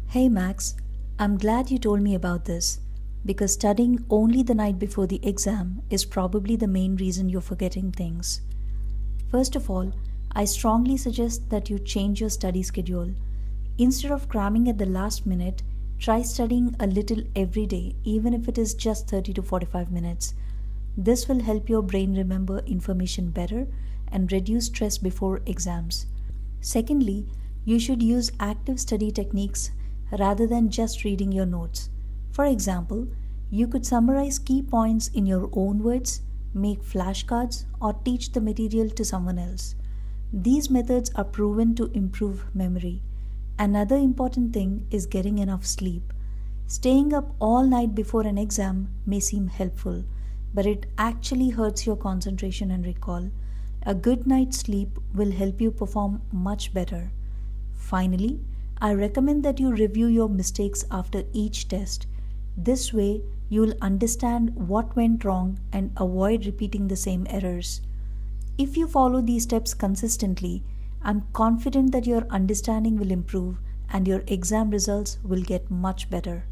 Hey Max, I'm glad you told me about this because studying only the night before the exam is probably the main reason you're forgetting things. First of all, I strongly suggest that you change your study schedule. Instead of cramming at the last minute, try studying a little every day, even if it is just 30 to 45 minutes. This will help your brain remember information better and reduce stress before exams. Secondly, you should use active study techniques rather than just reading your notes. For example, you could summarize key points in your own words, make flashcards, or teach the material to someone else. These methods are proven to improve memory. Another important thing is getting enough sleep. Staying up all night before an exam may seem helpful, but it actually hurts your concentration and recall. A good night's sleep will help you perform much better. Finally, I recommend that you review your mistakes after each test. This way, you'll understand what went wrong and avoid repeating the same errors. If you follow these steps consistently, I'm confident that your understanding will improve and your exam results will get much better.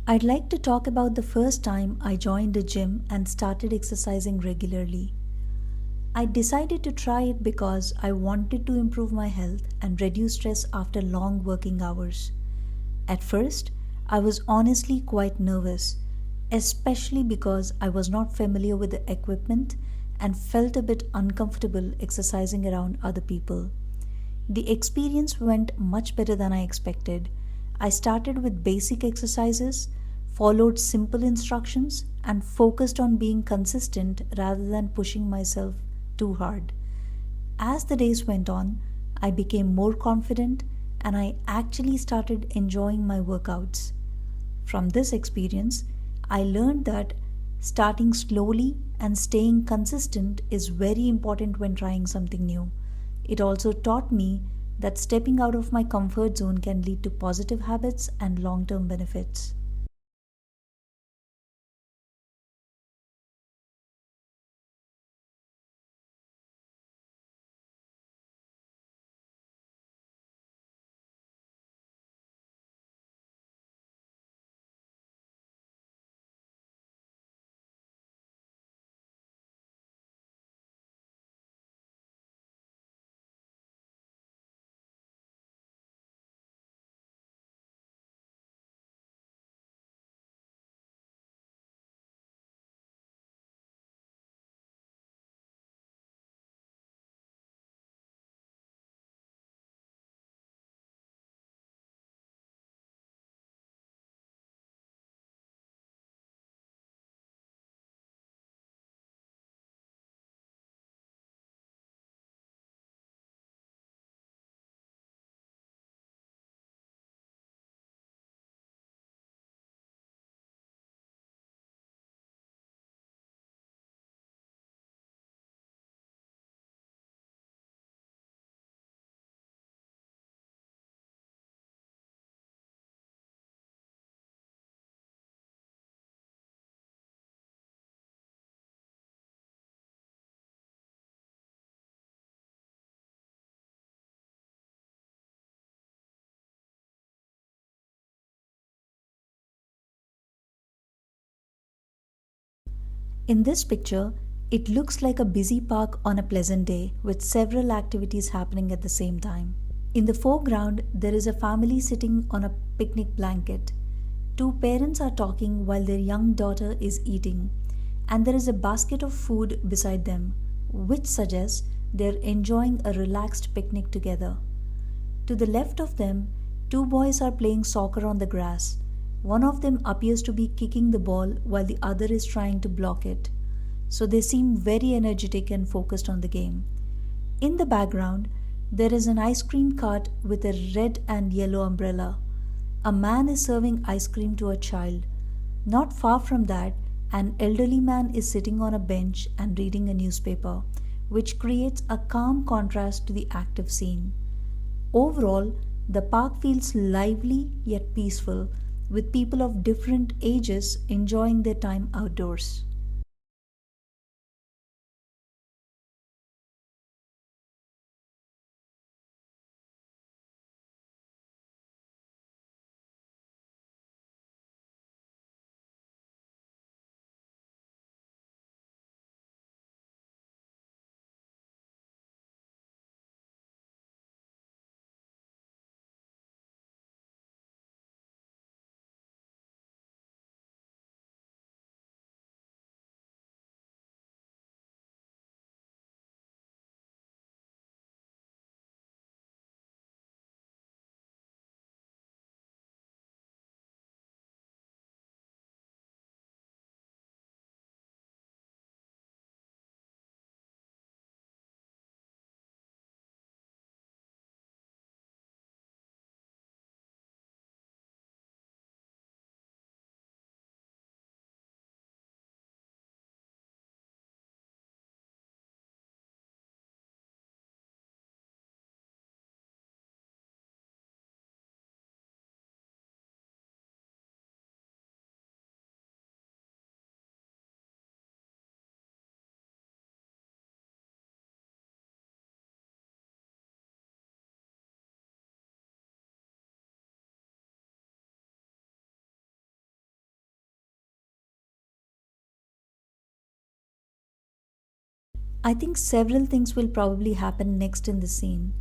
I'd like to talk about the first time I joined a gym and started exercising regularly. I decided to try it because I wanted to improve my health and reduce stress after long working hours. At first, I was honestly quite nervous, especially because I was not familiar with the equipment and felt a bit uncomfortable exercising around other people. The experience went much better than I expected. I started with basic exercises, followed simple instructions, and focused on being consistent rather than pushing myself too hard. As the days went on, I became more confident and I actually started enjoying my workouts. From this experience, I learned that starting slowly and staying consistent is very important when trying something new. It also taught me that stepping out of my comfort zone can lead to positive habits and long term benefits. In this picture, it looks like a busy park on a pleasant day with several activities happening at the same time. In the foreground, there is a family sitting on a picnic blanket. Two parents are talking while their young daughter is eating, and there is a basket of food beside them, which suggests they're enjoying a relaxed picnic together. To the left of them, two boys are playing soccer on the grass. One of them appears to be kicking the ball while the other is trying to block it. So they seem very energetic and focused on the game. In the background, there is an ice cream cart with a red and yellow umbrella. A man is serving ice cream to a child. Not far from that, an elderly man is sitting on a bench and reading a newspaper, which creates a calm contrast to the active scene. Overall, the park feels lively yet peaceful, with people of different ages enjoying their time outdoors. I think several things will probably happen next in the scene.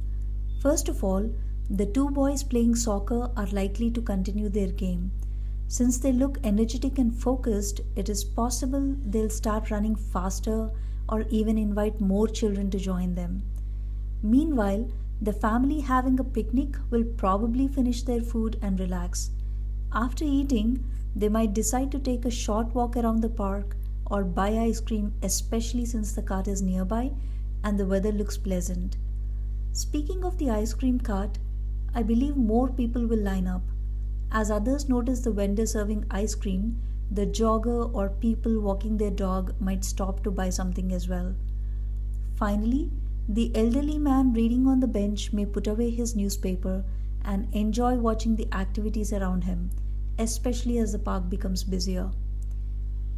First of all, the two boys playing soccer are likely to continue their game. Since they look energetic and focused, it is possible they'll start running faster or even invite more children to join them. Meanwhile, the family having a picnic will probably finish their food and relax. After eating, they might decide to take a short walk around the park or buy ice cream, especially since the cart is nearby and the weather looks pleasant. Speaking of the ice cream cart, I believe more people will line up. As others notice the vendor serving ice cream, the jogger or people walking their dog might stop to buy something as well. Finally, the elderly man reading on the bench may put away his newspaper and enjoy watching the activities around him, especially as the park becomes busier.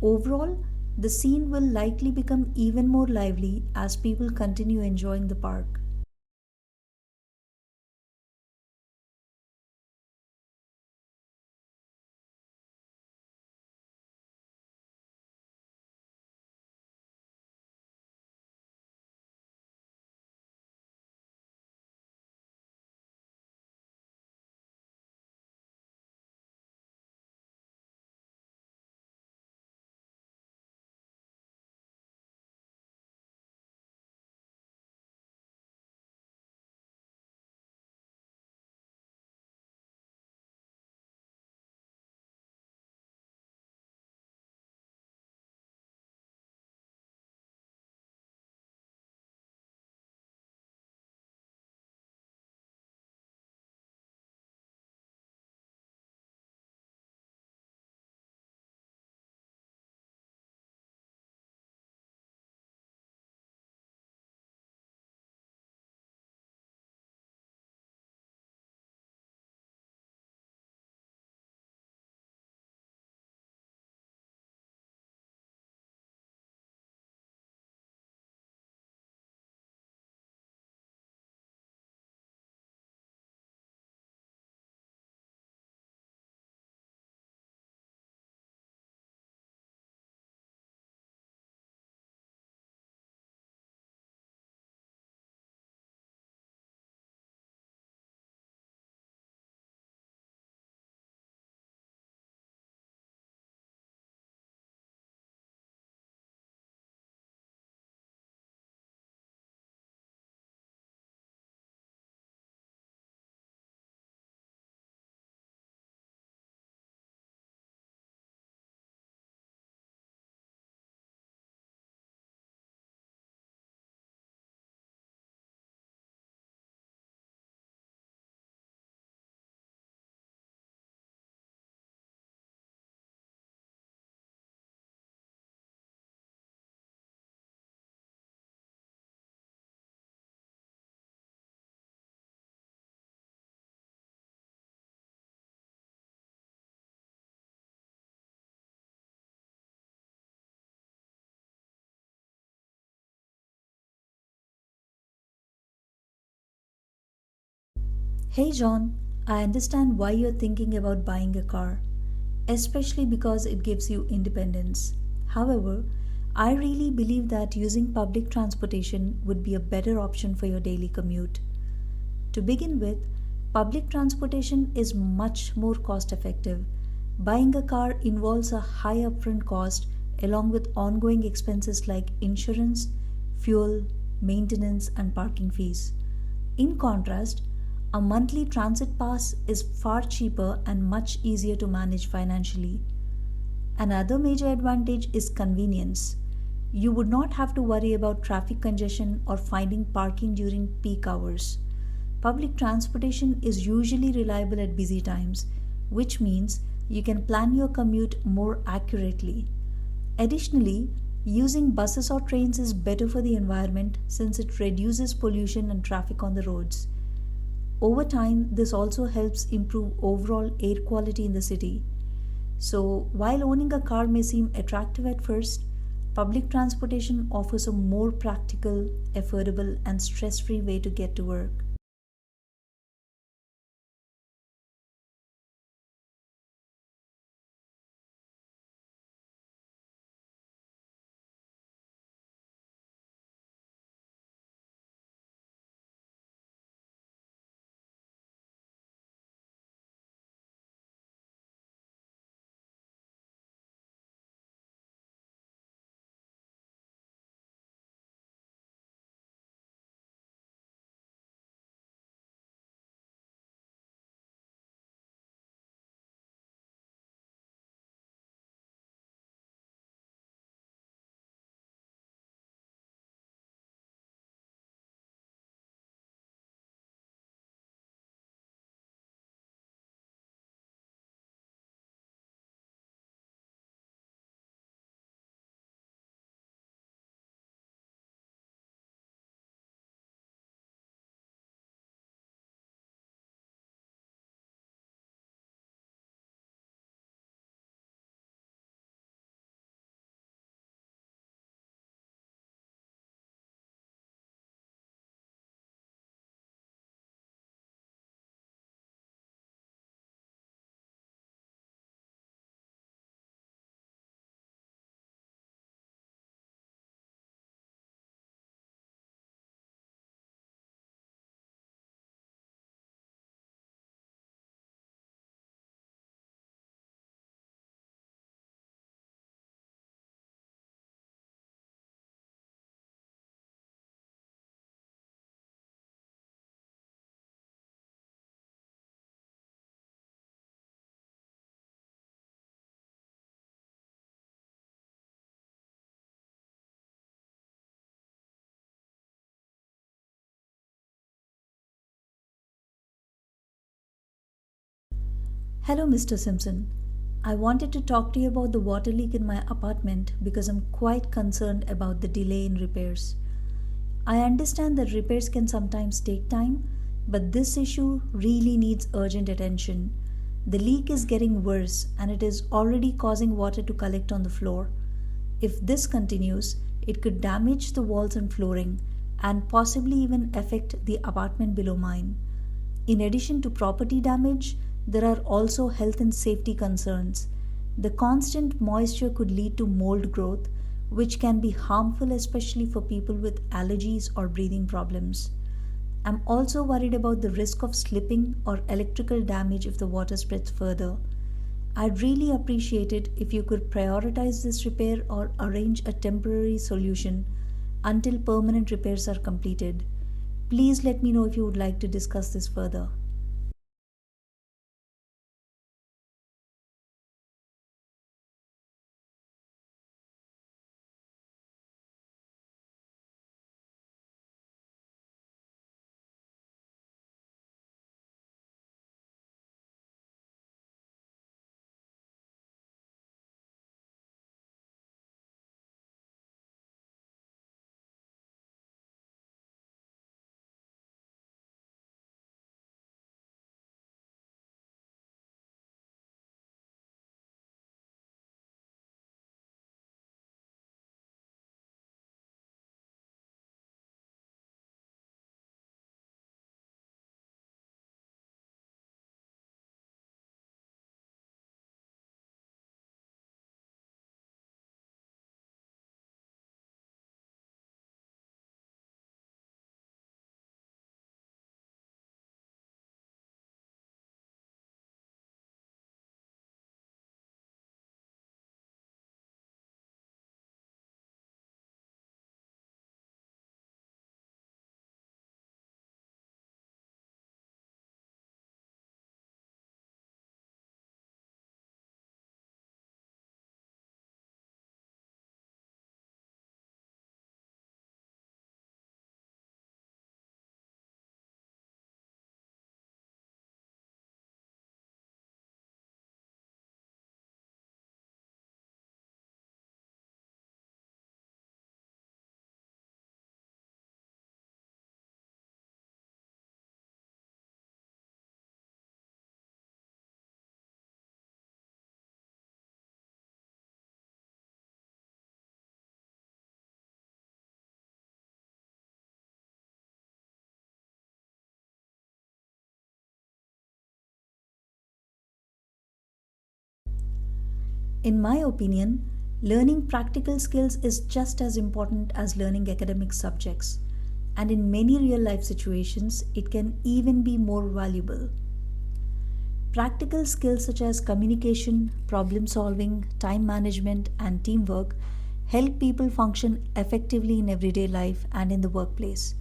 Overall, the scene will likely become even more lively as people continue enjoying the park. Hey John, I understand why you're thinking about buying a car, especially because it gives you independence. However, I really believe that using public transportation would be a better option for your daily commute. To begin with, public transportation is much more cost effective. Buying a car involves a high upfront cost along with ongoing expenses like insurance, fuel, maintenance, and parking fees. In contrast, a monthly transit pass is far cheaper and much easier to manage financially. Another major advantage is convenience. You would not have to worry about traffic congestion or finding parking during peak hours. Public transportation is usually reliable at busy times, which means you can plan your commute more accurately. Additionally, using buses or trains is better for the environment since it reduces pollution and traffic on the roads. Over time, this also helps improve overall air quality in the city. So, while owning a car may seem attractive at first, public transportation offers a more practical, affordable, and stress free way to get to work. Hello, Mr. Simpson. I wanted to talk to you about the water leak in my apartment because I'm quite concerned about the delay in repairs. I understand that repairs can sometimes take time, but this issue really needs urgent attention. The leak is getting worse and it is already causing water to collect on the floor. If this continues, it could damage the walls and flooring and possibly even affect the apartment below mine. In addition to property damage, there are also health and safety concerns. The constant moisture could lead to mold growth, which can be harmful, especially for people with allergies or breathing problems. I'm also worried about the risk of slipping or electrical damage if the water spreads further. I'd really appreciate it if you could prioritize this repair or arrange a temporary solution until permanent repairs are completed. Please let me know if you would like to discuss this further. In my opinion, learning practical skills is just as important as learning academic subjects, and in many real life situations, it can even be more valuable. Practical skills such as communication, problem solving, time management, and teamwork help people function effectively in everyday life and in the workplace.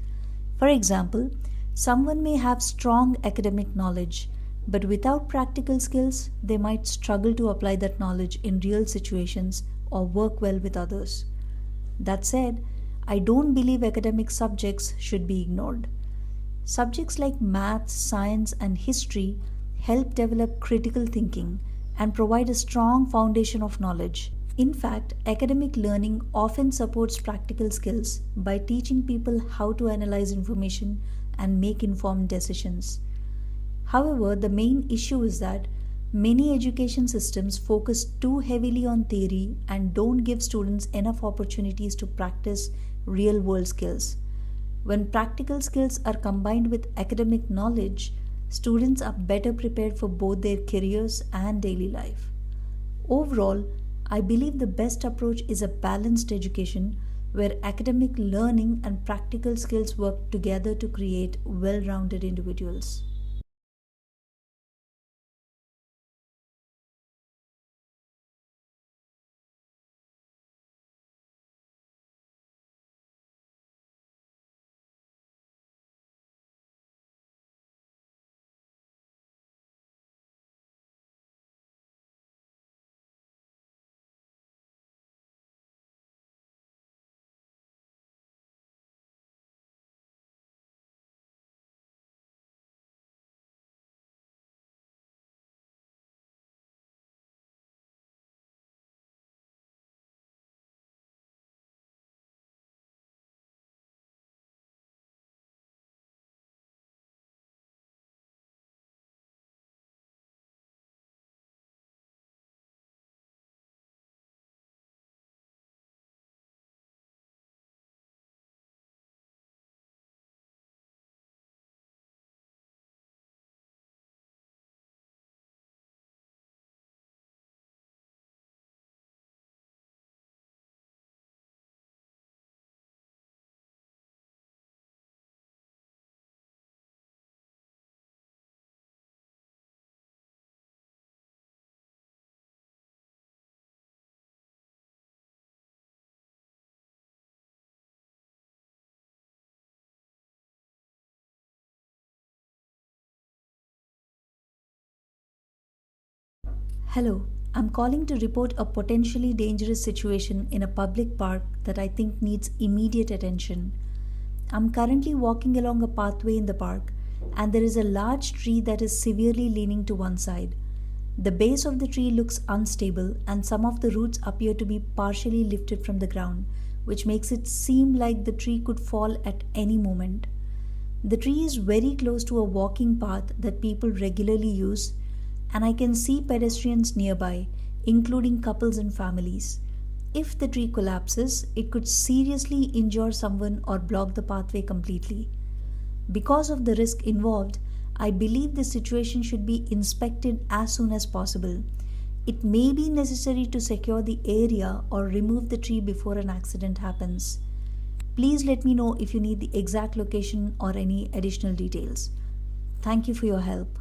For example, someone may have strong academic knowledge, but without practical skills, they might struggle to apply that knowledge in real situations or work well with others. That said, I don't believe academic subjects should be ignored. Subjects like math, science, and history help develop critical thinking and provide a strong foundation of knowledge. In fact, academic learning often supports practical skills by teaching people how to analyze information and make informed decisions. However, the main issue is that many education systems focus too heavily on theory and don't give students enough opportunities to practice real world skills. When practical skills are combined with academic knowledge, students are better prepared for both their careers and daily life. Overall, I believe the best approach is a balanced education where academic learning and practical skills work together to create well rounded individuals. Hello, I'm calling to report a potentially dangerous situation in a public park that I think needs immediate attention. I'm currently walking along a pathway in the park, and there is a large tree that is severely leaning to one side. The base of the tree looks unstable, and some of the roots appear to be partially lifted from the ground, which makes it seem like the tree could fall at any moment. The tree is very close to a walking path that people regularly use, and I can see pedestrians nearby, including couples and families. If the tree collapses, it could seriously injure someone or block the pathway completely. Because of the risk involved, I believe the situation should be inspected as soon as possible. It may be necessary to secure the area or remove the tree before an accident happens. Please let me know if you need the exact location or any additional details. Thank you for your help.